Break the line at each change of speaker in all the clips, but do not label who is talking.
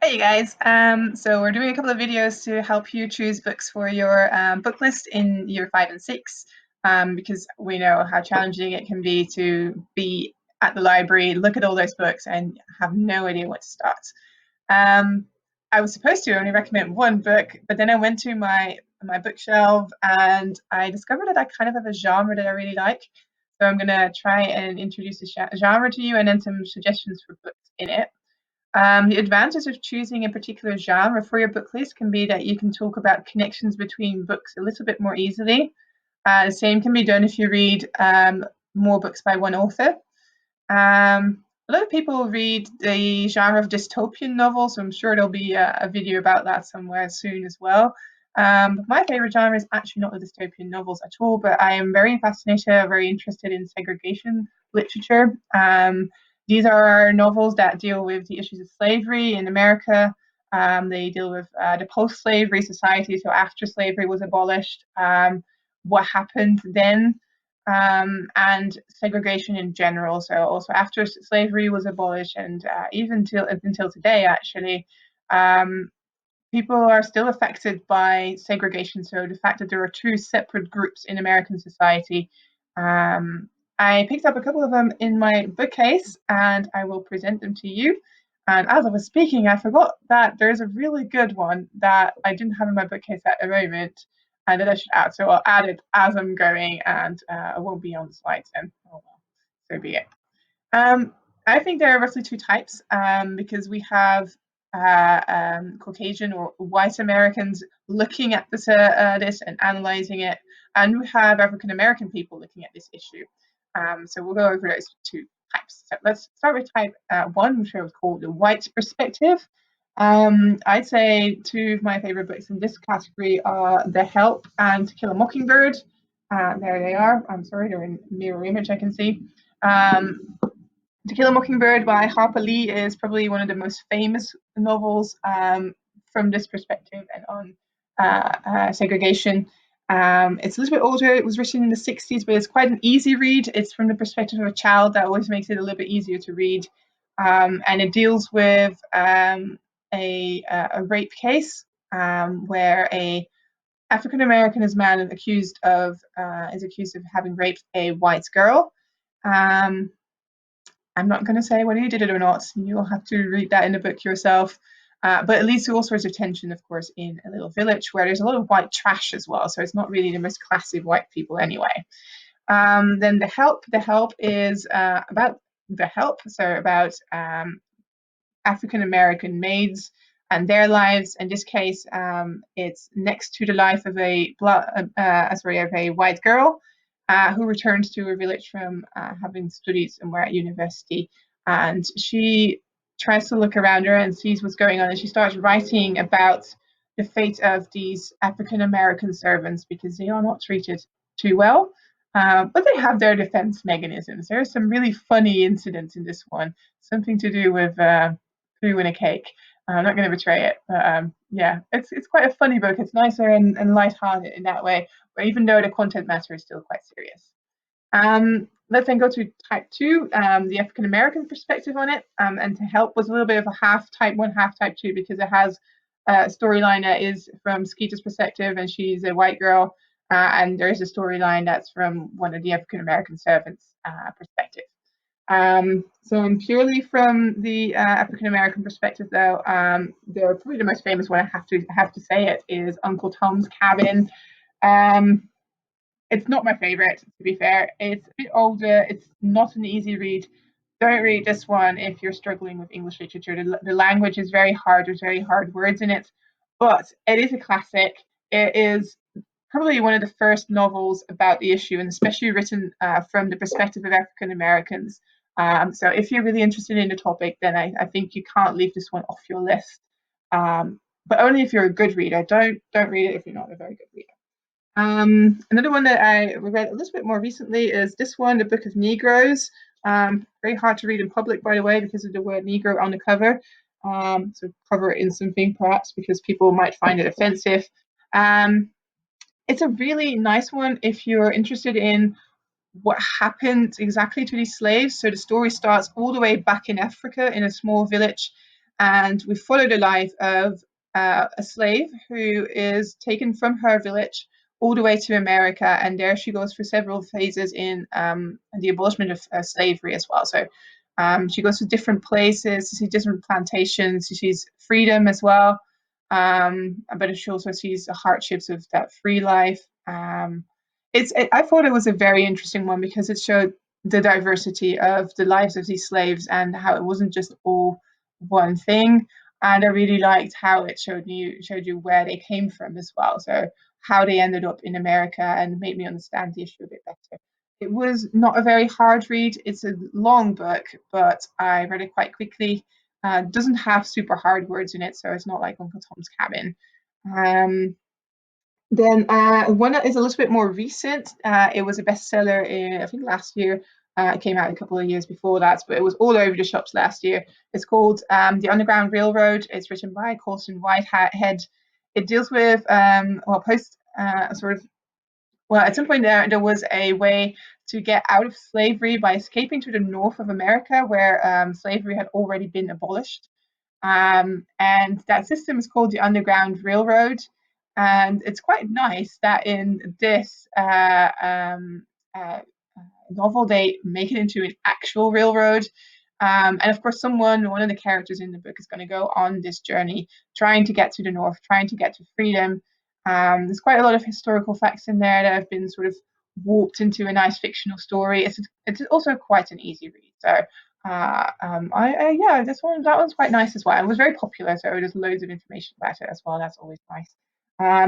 Hey guys, so we're doing a couple of videos to help you choose books for your book list in year 5 and 6, because we know how challenging it can be to be at the library, look at all those books, and have no idea what to start. Um, I was supposed to only recommend one book, but then I went to my bookshelf and I discovered that I kind of have a genre that I really like. So I'm gonna try and introduce a genre to you and then some suggestions for books in it. The advantage of choosing a particular genre for your book list can be that you can talk about connections between books a little bit more easily. The same can be done if you read more books by one author. A lot of people read the genre of dystopian novels, so I'm sure there'll be a video about that somewhere soon as well. But my favorite genre is actually not the dystopian novels at all, but I am very fascinated, very interested in segregation literature. These are novels that deal with the issues of slavery in America. They deal with the post-slavery society, so after slavery was abolished, what happened then, and segregation in general. So also after slavery was abolished, and even until today, actually, um, people are still affected by segregation. So the fact that there are two separate groups in American society. Um, I picked up a couple of them in my bookcase, and I will present them to you. And as I was speaking, I forgot that there's a really good one that I didn't have in my bookcase at the moment, and that I should add. So I'll add it as I'm going, and it won't be on the slides then. Oh well, so be it. Um, I think there are roughly two types, because we have Caucasian or white Americans looking at this and analyzing it, and we have African American people looking at this issue. So we'll go over those two types. So let's start with type one, which I would call the white perspective. I'd say two of my favorite books in this category are The Help and To Kill a Mockingbird. There they are. I'm sorry, they're in mirror image, I can see. Um, to Kill a Mockingbird by Harper Lee is probably one of the most famous novels from this perspective and on segregation. It's a little bit older. It was written in the 60s, but it's quite an easy read. It's from the perspective of a child that always makes it a little bit easier to read. And it deals with a rape case where a African American man is accused of having raped a white girl. Um, I'm not going to say whether you did it or not. You'll have to read that in the book yourself. But it leads to all sorts of tension, of course, in a little village where there's a lot of white trash as well. So it's not really the most classy white people anyway. Then The Help. The Help is about the help, so about African American maids and their lives. In this case, it's next to the life of a white girl who returns to a village from having studied somewhere at university, and she tries to look around her and sees what's going on, and she starts writing about the fate of these African American servants because they are not treated too well. But they have their defense mechanisms. There are some really funny incidents in this one, something to do with poo in a cake. I'm not going to betray it, but yeah, it's quite a funny book. It's nicer and light-hearted in that way, but even though the content matter is still quite serious. Let's then go to type two, the African American perspective on it, and To Help was a little bit of a half type one, half type two, because it has a storyline that is from Skeeter's perspective, and she's a white girl, and there's a storyline that's from one of the African American servants' perspective. So purely from the African American perspective, though, probably the most famous one I have to say it is Uncle Tom's Cabin. Um, it's not my favorite, to be fair. It's a bit older. It's not an easy read. Don't read this one if you're struggling with English literature. The language is very hard. There's very hard words in it, but it is a classic. It is probably one of the first novels about the issue, and especially written from the perspective of African Americans. So if you're really interested in the topic, then I think you can't leave this one off your list. But only if you're a good reader. Don't read it if you're not a very good reader. Another one that I read a little bit more recently is this one, The Book of Negroes. Very hard to read in public, by the way, because of the word Negro on the cover. So cover it in something, perhaps, because people might find it offensive. It's a really nice one if you're interested in what happened exactly to these slaves. So the story starts all the way back in Africa in a small village, and we follow the life of a slave who is taken from her village all the way to America, and there she goes through several phases in the abolishment of slavery as well. So she goes to different places to see different plantations. She sees freedom as well, but she also sees the hardships of that free life. I thought it was a very interesting one because it showed the diversity of the lives of these slaves and how it wasn't just all one thing. And I really liked how it showed you where they came from as well. So how they ended up in America, and made me understand the issue a bit better. It was not a very hard read. It's a long book, but I read it quite quickly. Doesn't have super hard words in it, so it's not like Uncle Tom's Cabin. Um, then one that is a little bit more recent. It was a bestseller in, I think, last year. It came out a couple of years before that, but it was all over the shops last year. It's called The Underground Railroad. It's written by Colson Whitehead. It deals with at some point there was a way to get out of slavery by escaping to the north of America, where slavery had already been abolished. And that system is called the Underground Railroad. And it's quite nice that in this novel, they make it into an actual railroad. And of course, one of the characters in the book is going to go on this journey, trying to get to the north, trying to get to freedom. There's quite a lot of historical facts in there that have been sort of warped into a nice fictional story. It's also quite an easy read. So yeah, that one's quite nice as well. It was very popular, so there's loads of information about it as well. That's always nice.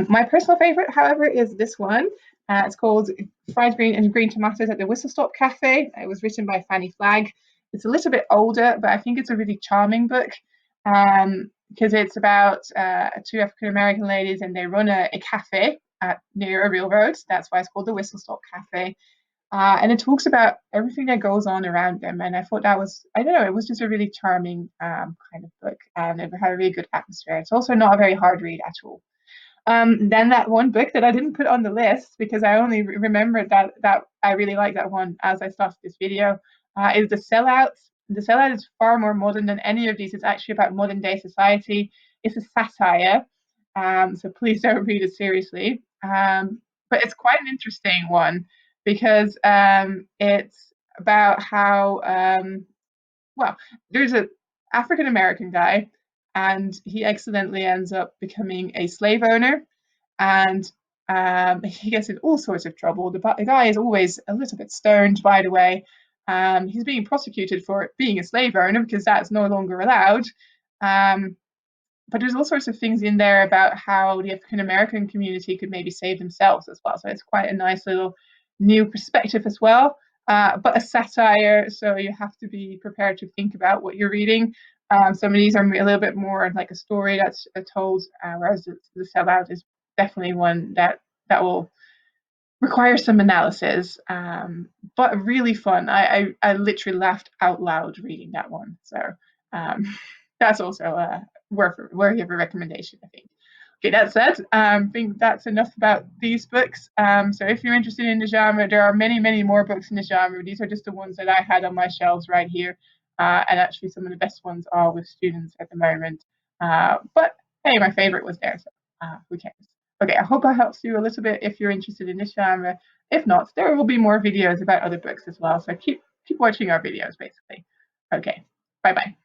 My personal favorite, however, is this one. It's called Fried Green and Green Tomatoes at the Whistle Stop Cafe. It was written by Fanny Flagg. It's a little bit older, but I think it's a really charming book because it's about two African-American ladies, and they run a cafe near a railroad. That's why it's called the Whistle Stop Cafe. And it talks about everything that goes on around them. And I thought that was, I don't know, it was just a really charming kind of book, and it had a really good atmosphere. It's also not a very hard read at all. Then that one book that I didn't put on the list because I only remembered that I really like that one as I started this video, is The Sellout. The Sellout is far more modern than any of these. It's actually about modern day society. It's a satire, so please don't read it seriously. But it's quite an interesting one because it's about how there's an African American guy, and he accidentally ends up becoming a slave owner, and he gets in all sorts of trouble. The guy is always a little bit stoned, by the way. He's being prosecuted for being a slave owner because that's no longer allowed. But there's all sorts of things in there about how the African American community could maybe save themselves as well. So it's quite a nice little new perspective as well. But a satire, so you have to be prepared to think about what you're reading. Some of these are a little bit more like a story that's told, whereas the Sellout is definitely one that will require some analysis, but really fun. I literally laughed out loud reading that one. So that's also worthy of a recommendation, I think. Okay, that said, I think that's enough about these books. So if you're interested in the genre, there are many, many more books in the genre. These are just the ones that I had on my shelves right here. And actually some of the best ones are with students at the moment. But hey, my favorite was there, so who cares? Okay, I hope that helps you a little bit if you're interested in this genre. If not, there will be more videos about other books as well. So keep watching our videos, basically. Okay, bye-bye.